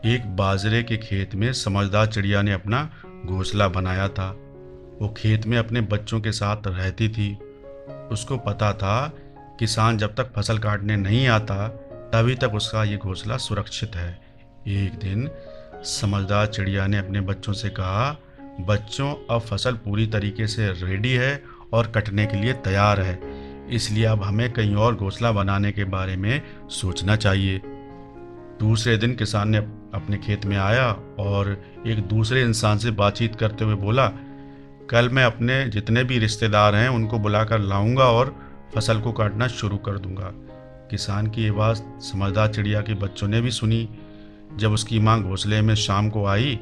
एक बाजरे के खेत में समझदार चिड़िया ने अपना घोंसला बनाया था। वो खेत में अपने बच्चों के साथ रहती थी। उसको पता था किसान जब तक फसल काटने नहीं आता तभी तक उसका ये घोंसला सुरक्षित है। एक दिन समझदार चिड़िया ने अपने बच्चों से कहा, बच्चों, अब फसल पूरी तरीके से रेडी है और कटने के लिए तैयार है, इसलिए अब हमें कहीं और घोंसला बनाने के बारे में सोचना चाहिए। दूसरे दिन किसान ने अपने खेत में आया और एक दूसरे इंसान से बातचीत करते हुए बोला, कल मैं अपने जितने भी रिश्तेदार हैं उनको बुलाकर लाऊंगा और फसल को काटना शुरू कर दूंगा। किसान की ये बात समझदार चिड़िया के बच्चों ने भी सुनी। जब उसकी माँ घोंसले में शाम को आई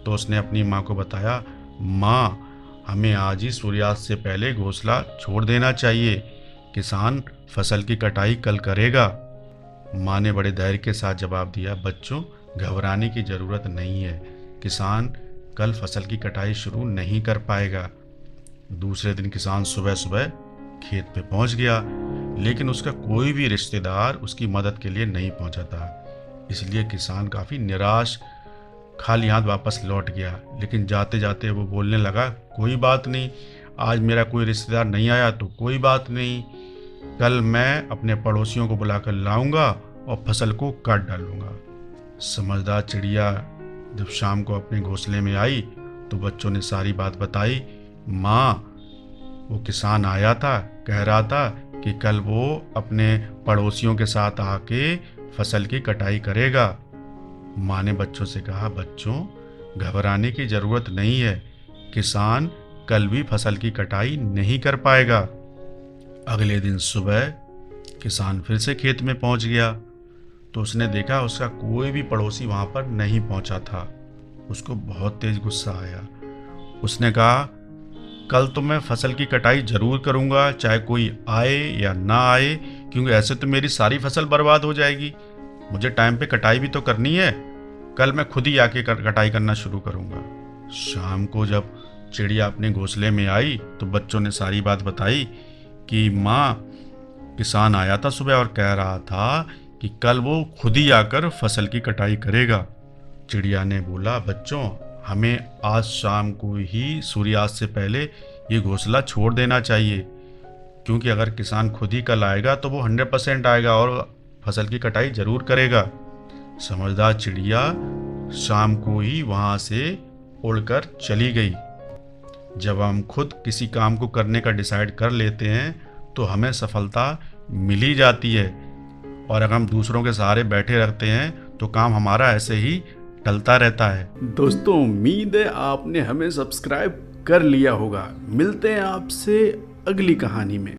तो उसने अपनी माँ को बताया, माँ, हमें आज ही सूर्यास्त से पहले घोंसला छोड़ देना चाहिए। किसान फसल की कटाई कल करेगा। माँ ने बड़े धैर्य के साथ जवाब दिया, बच्चों, घबराने की ज़रूरत नहीं है। किसान कल फसल की कटाई शुरू नहीं कर पाएगा। दूसरे दिन किसान सुबह सुबह खेत पे पहुंच गया, लेकिन उसका कोई भी रिश्तेदार उसकी मदद के लिए नहीं पहुंचा था। इसलिए किसान काफ़ी निराश खाली हाथ वापस लौट गया। लेकिन जाते जाते वो बोलने लगा, कोई बात नहीं, आज मेरा कोई रिश्तेदार नहीं आया तो कोई बात नहीं, कल मैं अपने पड़ोसियों को बुलाकर लाऊंगा और फसल को काट डालूंगा। समझदार चिड़िया जब शाम को अपने घोंसले में आई तो बच्चों ने सारी बात बताई। माँ, वो किसान आया था, कह रहा था कि कल वो अपने पड़ोसियों के साथ आके फसल की कटाई करेगा। माँ ने बच्चों से कहा, बच्चों, घबराने की ज़रूरत नहीं है। किसान कल भी फसल की कटाई नहीं कर पाएगा। अगले दिन सुबह किसान फिर से खेत में पहुंच गया तो उसने देखा उसका कोई भी पड़ोसी वहां पर नहीं पहुंचा था। उसको बहुत तेज गुस्सा आया। उसने कहा, कल तो मैं फसल की कटाई जरूर करूंगा, चाहे कोई आए या ना आए, क्योंकि ऐसे तो मेरी सारी फसल बर्बाद हो जाएगी। मुझे टाइम पे कटाई भी तो करनी है। कल मैं खुद ही आके कटाई करना शुरू करूंगा। शाम को जब चिड़िया अपने घोंसले में आई तो बच्चों ने सारी बात बताई कि माँ, किसान आया था सुबह और कह रहा था कि कल वो खुद ही आकर फसल की कटाई करेगा। चिड़िया ने बोला, बच्चों, हमें आज शाम को ही सूर्यास्त से पहले ये घोंसला छोड़ देना चाहिए, क्योंकि अगर किसान खुद ही कल आएगा तो वो 100% आएगा और फसल की कटाई जरूर करेगा। समझदार चिड़िया शाम को ही वहाँ से उड़कर चली गई। जब हम खुद किसी काम को करने का डिसाइड कर लेते हैं तो हमें सफलता मिल ही जाती है, और अगर हम दूसरों के सहारे बैठे रहते हैं तो काम हमारा ऐसे ही टलता रहता है। दोस्तों, उम्मीद है आपने हमें सब्सक्राइब कर लिया होगा। मिलते हैं आपसे अगली कहानी में।